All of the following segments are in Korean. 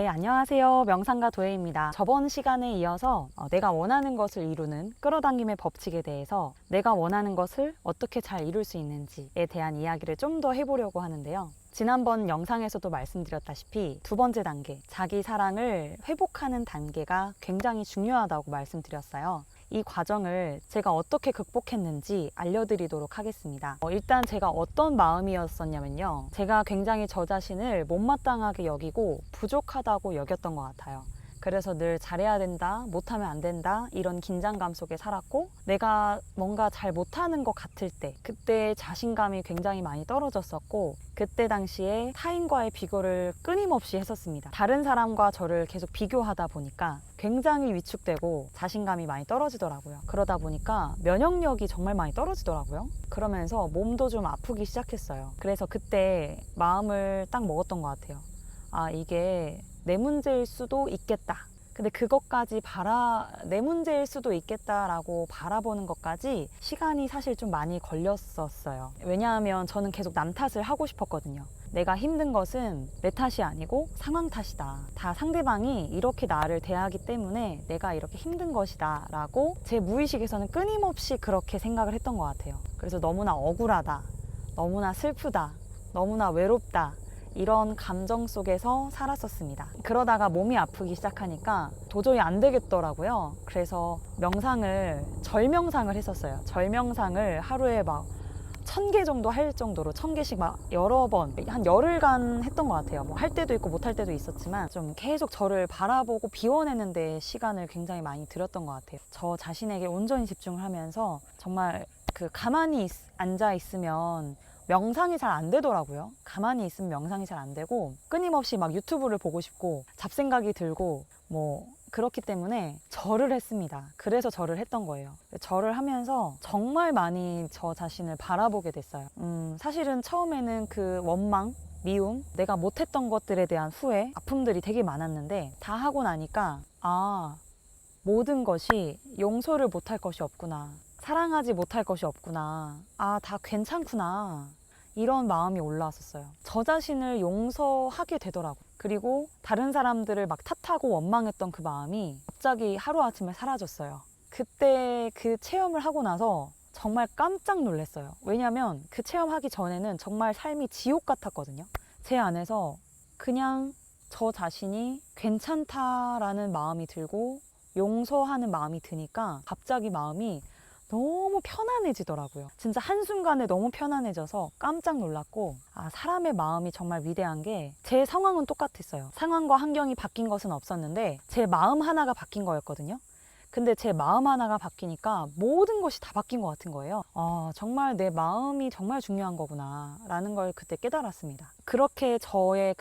네, 안녕하세요. 명상가 도혜입니다. 저번 시간에 이어서 내가 원하는 것을 이루는 끌어당김의 법칙에 대해서 내가 원하는 것을 어떻게 잘 이룰 수 있는지에 대한 이야기를 좀 더 해보려고 하는데요. 지난번 영상에서도 말씀드렸다시피 두 번째 단계, 자기 사랑을 회복하는 단계가 굉장히 중요하다고 말씀드렸어요. 이 과정을 제가 어떻게 극복했는지 알려드리도록 하겠습니다. 일단 제가 어떤 마음이었었냐면요. 제가 굉장히 저 자신을 못마땅하게 여기고 부족하다고 여겼던 것 같아요. 그래서 늘 잘해야 된다, 못하면 안 된다, 이런 긴장감 속에 살았고, 내가 뭔가 잘 못하는 것 같을 때, 그때 자신감이 굉장히 많이 떨어졌었고, 그때 당시에 타인과의 비교를 끊임없이 했었습니다. 다른 사람과 저를 계속 비교하다 보니까 굉장히 위축되고 자신감이 많이 떨어지더라고요. 그러다 보니까 면역력이 정말 많이 떨어지더라고요. 그러면서 몸도 좀 아프기 시작했어요. 그래서 그때 마음을 딱 먹었던 것 같아요. 아, 이게 내 문제일 수도 있겠다. 근데 그것까지 내 문제일 수도 있겠다라고 바라보는 것까지 시간이 사실 좀 많이 걸렸었어요. 왜냐하면 저는 계속 남 탓을 하고 싶었거든요. 내가 힘든 것은 내 탓이 아니고 상황 탓이다. 다 상대방이 이렇게 나를 대하기 때문에 내가 이렇게 힘든 것이다 라고 제 무의식에서는 끊임없이 그렇게 생각을 했던 것 같아요. 그래서 너무나 억울하다, 너무나 슬프다, 너무나 외롭다, 이런 감정 속에서 살았었습니다. 그러다가 몸이 아프기 시작하니까 도저히 안 되겠더라고요. 그래서 절명상을 했었어요. 절명상을 하루에 막 1000개 정도 할 정도로 1000개씩 막 여러 번, 한 열흘간 했던 것 같아요. 뭐 할 때도 있고 못 할 때도 있었지만 좀 계속 저를 바라보고 비워내는 데 시간을 굉장히 많이 들였던 것 같아요. 저 자신에게 온전히 집중을 하면서 정말 가만히 앉아 있으면 명상이 잘 안 되더라고요. 가만히 있으면 명상이 잘 안 되고 끊임없이 막 유튜브를 보고 싶고 잡생각이 들고 뭐 그렇기 때문에 절을 했습니다. 그래서 절을 했던 거예요. 절을 하면서 정말 많이 저 자신을 바라보게 됐어요. 사실은 처음에는 그 원망, 미움, 내가 못했던 것들에 대한 후회, 아픔들이 되게 많았는데 다 하고 나니까 모든 것이 용서를 못할 것이 없구나. 사랑하지 못할 것이 없구나. 다 괜찮구나. 이런 마음이 올라왔었어요. 저 자신을 용서하게 되더라고요. 그리고 다른 사람들을 막 탓하고 원망했던 그 마음이 갑자기 하루아침에 사라졌어요. 그때 그 체험을 하고 나서 정말 깜짝 놀랐어요. 왜냐면 그 체험하기 전에는 정말 삶이 지옥 같았거든요. 제 안에서 그냥 저 자신이 괜찮다라는 마음이 들고 용서하는 마음이 드니까 갑자기 마음이 너무 편안해지더라고요. 진짜 한순간에 너무 편안해져서 깜짝 놀랐고, 사람의 마음이 정말 위대한 게 제 상황은 똑같았어요. 상황과 환경이 바뀐 것은 없었는데 제 마음 하나가 바뀐 거였거든요. 근데 제 마음 하나가 바뀌니까 모든 것이 다 바뀐 것 같은 거예요. 정말 내 마음이 정말 중요한 거구나 라는 걸 그때 깨달았습니다. 그렇게 저의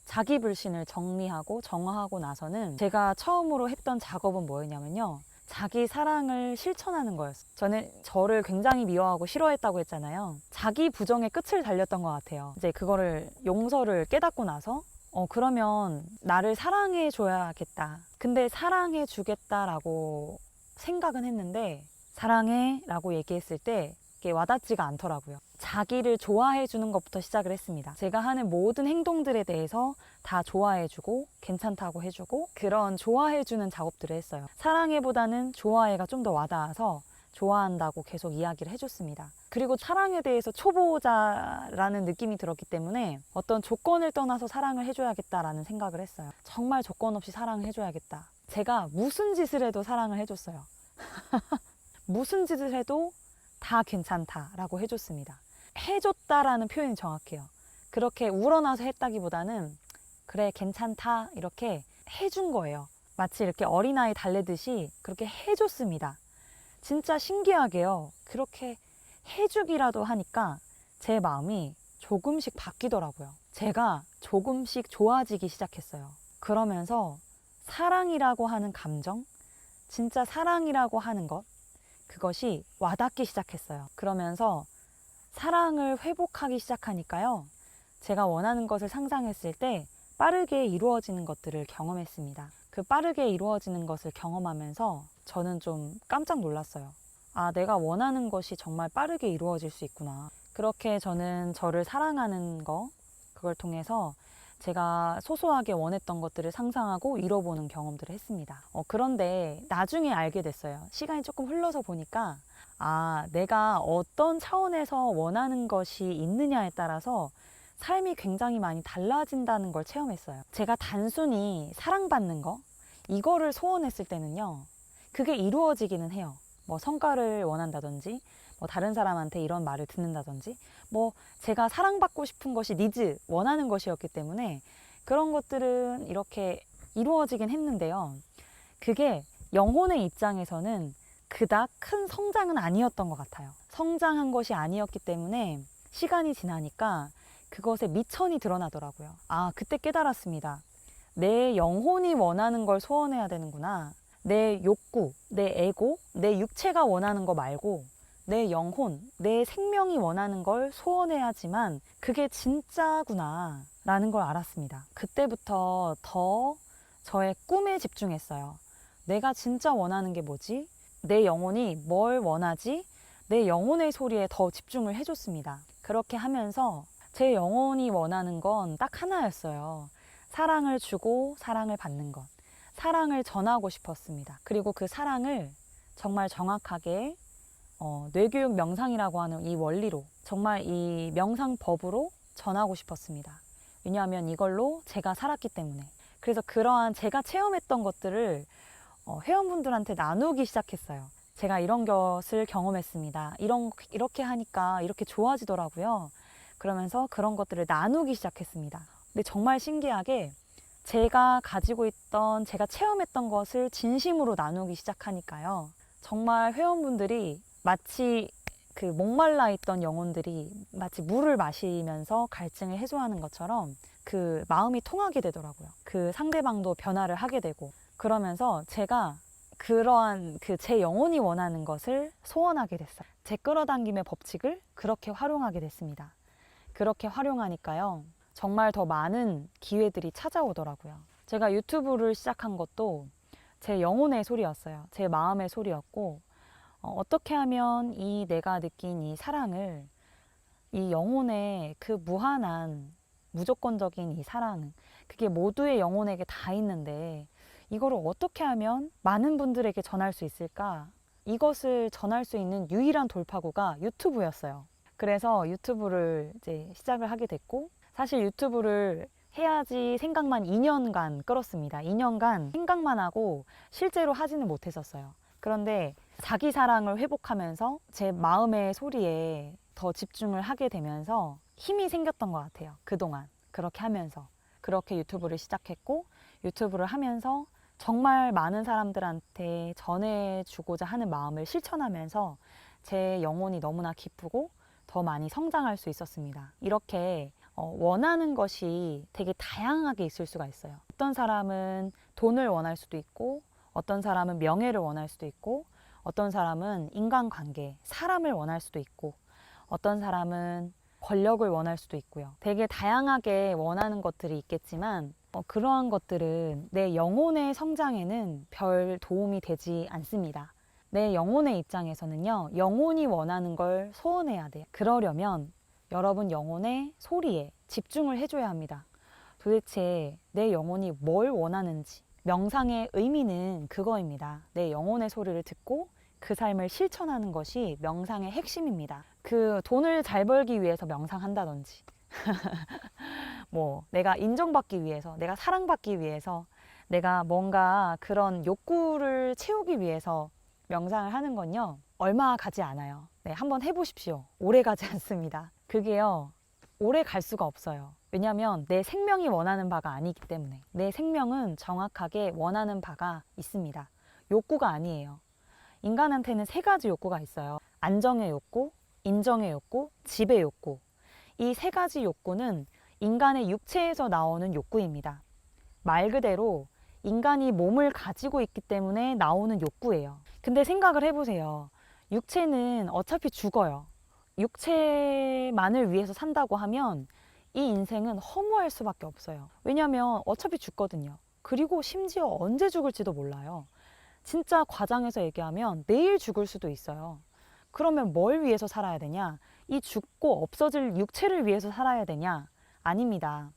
자기 불신을 정리하고 정화하고 나서는 제가 처음으로 했던 작업은 뭐였냐면요. 자기 사랑을 실천하는 거였어요. 저는 저를 굉장히 미워하고 싫어했다고 했잖아요. 자기 부정의 끝을 달렸던 것 같아요. 이제 그거를 용서를 깨닫고 나서 그러면 나를 사랑해 줘야겠다. 근데 사랑해 주겠다라고 생각은 했는데 사랑해 라고 얘기했을 때 이게 와닿지가 않더라고요. 자기를 좋아해 주는 것부터 시작을 했습니다. 제가 하는 모든 행동들에 대해서 다 좋아해 주고 괜찮다고 해주고 그런 좋아해 주는 작업들을 했어요. 사랑해보다는 좋아해가 좀 더 와닿아서 좋아한다고 계속 이야기를 해줬습니다. 그리고 사랑에 대해서 초보자라는 느낌이 들었기 때문에 어떤 조건을 떠나서 사랑을 해줘야겠다라는 생각을 했어요. 정말 조건 없이 사랑을 해줘야겠다. 제가 무슨 짓을 해도 사랑을 해줬어요. 무슨 짓을 해도 다 괜찮다라고 해줬습니다. 해줬다라는 표현이 정확해요. 그렇게 우러나서 했다기보다는 그래 괜찮다 이렇게 해준 거예요. 마치 이렇게 어린아이 달래듯이 그렇게 해줬습니다. 진짜 신기하게요. 그렇게 해주기라도 하니까 제 마음이 조금씩 바뀌더라고요. 제가 조금씩 좋아지기 시작했어요. 그러면서 사랑이라고 하는 감정, 진짜 사랑이라고 하는 것, 그것이 와닿기 시작했어요. 그러면서 사랑을 회복하기 시작하니까요. 제가 원하는 것을 상상했을 때 빠르게 이루어지는 것들을 경험했습니다. 그 빠르게 이루어지는 것을 경험하면서 저는 좀 깜짝 놀랐어요. 내가 원하는 것이 정말 빠르게 이루어질 수 있구나. 그렇게 저는 저를 사랑하는 거, 그걸 통해서 제가 소소하게 원했던 것들을 상상하고 이뤄보는 경험들을 했습니다. 그런데 나중에 알게 됐어요. 시간이 조금 흘러서 보니까 내가 어떤 차원에서 원하는 것이 있느냐에 따라서 삶이 굉장히 많이 달라진다는 걸 체험했어요. 제가 단순히 사랑받는 거, 이거를 소원했을 때는요, 그게 이루어지기는 해요. 뭐 성과를 원한다든지, 뭐 다른 사람한테 이런 말을 듣는다든지, 뭐 제가 사랑받고 싶은 것이 니즈, 원하는 것이었기 때문에 그런 것들은 이렇게 이루어지긴 했는데요. 그게 영혼의 입장에서는 그닥 큰 성장은 아니었던 것 같아요. 성장한 것이 아니었기 때문에 시간이 지나니까 그것에 미천이 드러나더라고요. 그때 깨달았습니다. 내 영혼이 원하는 걸 소원해야 되는구나. 내 욕구, 내 에고, 내 육체가 원하는 거 말고 내 영혼, 내 생명이 원하는 걸 소원해야지만 그게 진짜구나 라는 걸 알았습니다. 그때부터 더 저의 꿈에 집중했어요. 내가 진짜 원하는 게 뭐지? 내 영혼이 뭘 원하지? 내 영혼의 소리에 더 집중을 해줬습니다. 그렇게 하면서 제 영혼이 원하는 건 딱 하나였어요. 사랑을 주고 사랑을 받는 것. 사랑을 전하고 싶었습니다. 그리고 그 사랑을 정말 정확하게 뇌교육 명상이라고 하는 이 원리로, 정말 이 명상법으로 전하고 싶었습니다. 왜냐하면 이걸로 제가 살았기 때문에. 그래서 그러한 제가 체험했던 것들을 회원분들한테 나누기 시작했어요. 제가 이런 것을 경험했습니다. 이렇게 하니까 이렇게 좋아지더라고요. 그러면서 그런 것들을 나누기 시작했습니다. 근데 정말 신기하게 제가 가지고 있던, 제가 체험했던 것을 진심으로 나누기 시작하니까요. 정말 회원분들이 마치 그 목말라 있던 영혼들이 마치 물을 마시면서 갈증을 해소하는 것처럼 그 마음이 통하게 되더라고요. 그 상대방도 변화를 하게 되고, 그러면서 제가 그러한 그 제 영혼이 원하는 것을 소원하게 됐어요. 제 끌어당김의 법칙을 그렇게 활용하게 됐습니다. 그렇게 활용하니까요, 정말 더 많은 기회들이 찾아오더라고요. 제가 유튜브를 시작한 것도 제 영혼의 소리였어요. 제 마음의 소리였고, 어떻게 하면 이 내가 느낀 이 사랑을, 이 영혼의 그 무한한 무조건적인 이 사랑, 그게 모두의 영혼에게 다 있는데 이거를 어떻게 하면 많은 분들에게 전할 수 있을까? 이것을 전할 수 있는 유일한 돌파구가 유튜브였어요. 그래서 유튜브를 이제 시작을 하게 됐고, 사실 유튜브를 해야지 생각만 2년간 끌었습니다. 2년간 생각만 하고 실제로 하지는 못했었어요. 그런데 자기 사랑을 회복하면서 제 마음의 소리에 더 집중을 하게 되면서 힘이 생겼던 것 같아요. 그동안 그렇게 하면서 그렇게 유튜브를 시작했고, 유튜브를 하면서 정말 많은 사람들한테 전해주고자 하는 마음을 실천하면서 제 영혼이 너무나 기쁘고 더 많이 성장할 수 있었습니다. 이렇게 원하는 것이 되게 다양하게 있을 수가 있어요. 어떤 사람은 돈을 원할 수도 있고, 어떤 사람은 명예를 원할 수도 있고, 어떤 사람은 인간관계, 사람을 원할 수도 있고, 어떤 사람은 권력을 원할 수도 있고요. 되게 다양하게 원하는 것들이 있겠지만 그러한 것들은 내 영혼의 성장에는 별 도움이 되지 않습니다. 내 영혼의 입장에서는요, 영혼이 원하는 걸 소원해야 돼요. 그러려면 여러분 영혼의 소리에 집중을 해줘야 합니다. 도대체 내 영혼이 뭘 원하는지. 명상의 의미는 그거입니다. 내 영혼의 소리를 듣고 그 삶을 실천하는 것이 명상의 핵심입니다. 그 돈을 잘 벌기 위해서 명상한다든지 뭐 내가 인정받기 위해서, 내가 사랑받기 위해서, 내가 뭔가 그런 욕구를 채우기 위해서 명상을 하는 건요, 얼마 가지 않아요. 네, 한번 해보십시오. 오래 가지 않습니다. 그게요, 오래 갈 수가 없어요. 왜냐하면 내 생명이 원하는 바가 아니기 때문에. 내 생명은 정확하게 원하는 바가 있습니다. 욕구가 아니에요. 인간한테는 3가지 욕구가 있어요. 안정의 욕구, 인정의 욕구, 지배 욕구. 이 3가지 욕구는 인간의 육체에서 나오는 욕구입니다. 말 그대로 인간이 몸을 가지고 있기 때문에 나오는 욕구예요. 근데 생각을 해보세요. 육체는 어차피 죽어요. 육체만을 위해서 산다고 하면 이 인생은 허무할 수밖에 없어요. 왜냐하면 어차피 죽거든요. 그리고 심지어 언제 죽을지도 몰라요. 진짜 과장해서 얘기하면 내일 죽을 수도 있어요. 그러면 뭘 위해서 살아야 되냐? 이 죽고 없어질 육체를 위해서 살아야 되냐? 아닙니다.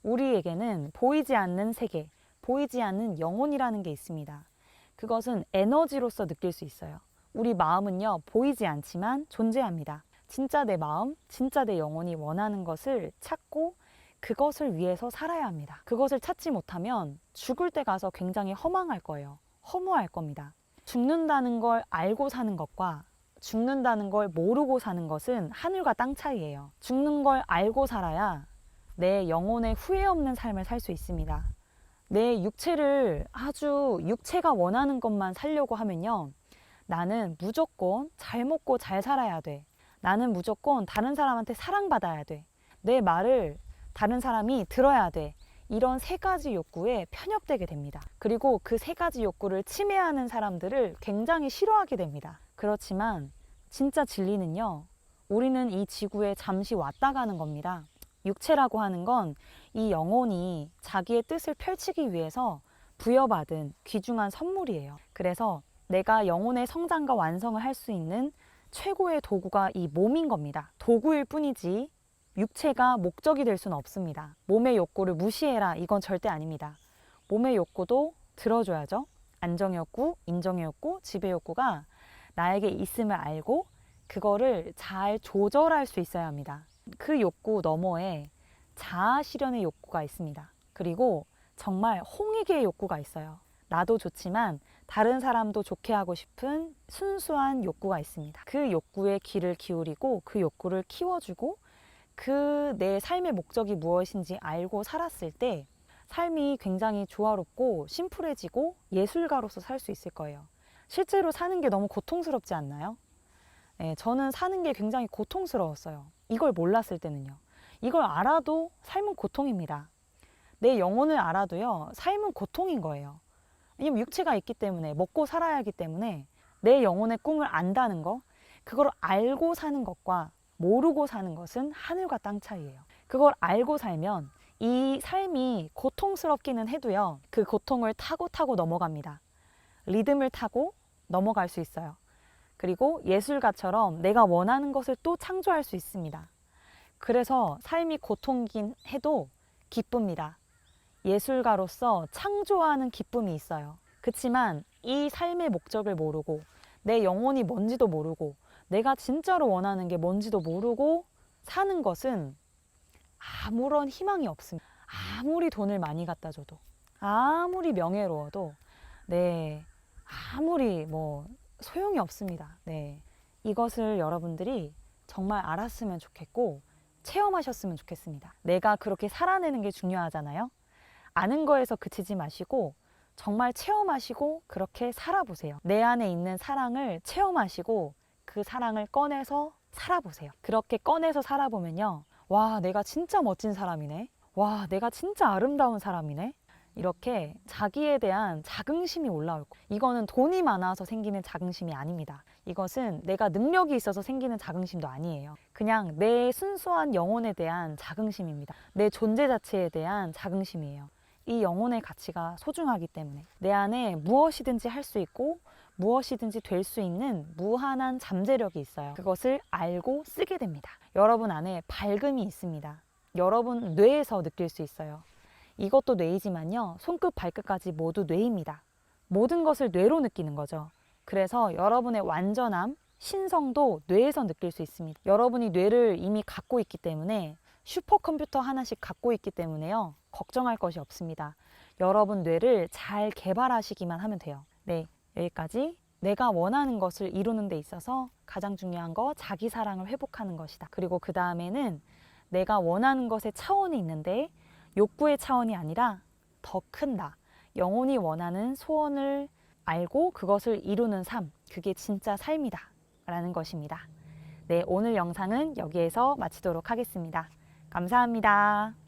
우리에게는 보이지 않는 세계, 보이지 않는 영혼이라는 게 있습니다. 그것은 에너지로서 느낄 수 있어요. 우리 마음은요, 보이지 않지만 존재합니다. 진짜 내 마음, 진짜 내 영혼이 원하는 것을 찾고 그것을 위해서 살아야 합니다. 그것을 찾지 못하면 죽을 때 가서 굉장히 허망할 거예요. 허무할 겁니다. 죽는다는 걸 알고 사는 것과 죽는다는 걸 모르고 사는 것은 하늘과 땅 차이예요. 죽는 걸 알고 살아야 내 영혼에 후회 없는 삶을 살 수 있습니다. 내 육체를 아주 육체가 원하는 것만 살려고 하면요, 나는 무조건 잘 먹고 잘 살아야 돼. 나는 무조건 다른 사람한테 사랑받아야 돼. 내 말을 다른 사람이 들어야 돼. 이런 세 가지 욕구에 편협되게 됩니다. 그리고 그 세 가지 욕구를 침해하는 사람들을 굉장히 싫어하게 됩니다. 그렇지만 진짜 진리는요, 우리는 이 지구에 잠시 왔다 가는 겁니다. 육체라고 하는 건 이 영혼이 자기의 뜻을 펼치기 위해서 부여받은 귀중한 선물이에요. 그래서 내가 영혼의 성장과 완성을 할 수 있는 최고의 도구가 이 몸인 겁니다. 도구일 뿐이지 육체가 목적이 될 수는 없습니다. 몸의 욕구를 무시해라, 이건 절대 아닙니다. 몸의 욕구도 들어줘야죠. 안정의 욕구, 인정의 욕구, 지배 욕구가 나에게 있음을 알고 그거를 잘 조절할 수 있어야 합니다. 그 욕구 너머에 자아 실현의 욕구가 있습니다. 그리고 정말 홍익의 욕구가 있어요. 나도 좋지만 다른 사람도 좋게 하고 싶은 순수한 욕구가 있습니다. 그 욕구에 귀를 기울이고 그 욕구를 키워주고 그 내 삶의 목적이 무엇인지 알고 살았을 때 삶이 굉장히 조화롭고 심플해지고 예술가로서 살 수 있을 거예요. 실제로 사는 게 너무 고통스럽지 않나요? 네, 저는 사는 게 굉장히 고통스러웠어요. 이걸 몰랐을 때는요. 이걸 알아도 삶은 고통입니다. 내 영혼을 알아도요, 삶은 고통인 거예요. 왜냐면 육체가 있기 때문에, 먹고 살아야 하기 때문에 내 영혼의 꿈을 안다는 거, 그걸 알고 사는 것과 모르고 사는 것은 하늘과 땅 차이예요. 그걸 알고 살면 이 삶이 고통스럽기는 해도요, 그 고통을 타고 넘어갑니다. 리듬을 타고 넘어갈 수 있어요. 그리고 예술가처럼 내가 원하는 것을 또 창조할 수 있습니다. 그래서 삶이 고통이긴 해도 기쁩니다. 예술가로서 창조하는 기쁨이 있어요. 그렇지만 이 삶의 목적을 모르고 내 영혼이 뭔지도 모르고 내가 진짜로 원하는 게 뭔지도 모르고 사는 것은 아무런 희망이 없습니다. 아무리 돈을 많이 갖다 줘도, 아무리 명예로워도, 네, 아무리 소용이 없습니다. 네, 이것을 여러분들이 정말 알았으면 좋겠고 체험하셨으면 좋겠습니다. 내가 그렇게 살아내는 게 중요하잖아요. 아는 거에서 그치지 마시고 정말 체험하시고 그렇게 살아보세요. 내 안에 있는 사랑을 체험하시고 그 사랑을 꺼내서 살아보세요. 그렇게 꺼내서 살아보면요, 와, 내가 진짜 멋진 사람이네. 와, 내가 진짜 아름다운 사람이네. 이렇게 자기에 대한 자긍심이 올라올 거예요. 이거는 돈이 많아서 생기는 자긍심이 아닙니다. 이것은 내가 능력이 있어서 생기는 자긍심도 아니에요. 그냥 내 순수한 영혼에 대한 자긍심입니다. 내 존재 자체에 대한 자긍심이에요. 이 영혼의 가치가 소중하기 때문에 내 안에 무엇이든지 할 수 있고 무엇이든지 될 수 있는 무한한 잠재력이 있어요. 그것을 알고 쓰게 됩니다. 여러분 안에 밝음이 있습니다. 여러분 뇌에서 느낄 수 있어요. 이것도 뇌이지만요, 손끝 발끝까지 모두 뇌입니다. 모든 것을 뇌로 느끼는 거죠. 그래서 여러분의 완전함, 신성도 뇌에서 느낄 수 있습니다. 여러분이 뇌를 이미 갖고 있기 때문에, 슈퍼컴퓨터 하나씩 갖고 있기 때문에요, 걱정할 것이 없습니다. 여러분 뇌를 잘 개발하시기만 하면 돼요. 네, 여기까지. 내가 원하는 것을 이루는 데 있어서 가장 중요한 거, 자기 사랑을 회복하는 것이다. 그리고 그 다음에는 내가 원하는 것의 차원이 있는데 욕구의 차원이 아니라 더 큰 나, 영혼이 원하는 소원을 알고 그것을 이루는 삶, 그게 진짜 삶이다 라는 것입니다. 네, 오늘 영상은 여기에서 마치도록 하겠습니다. 감사합니다.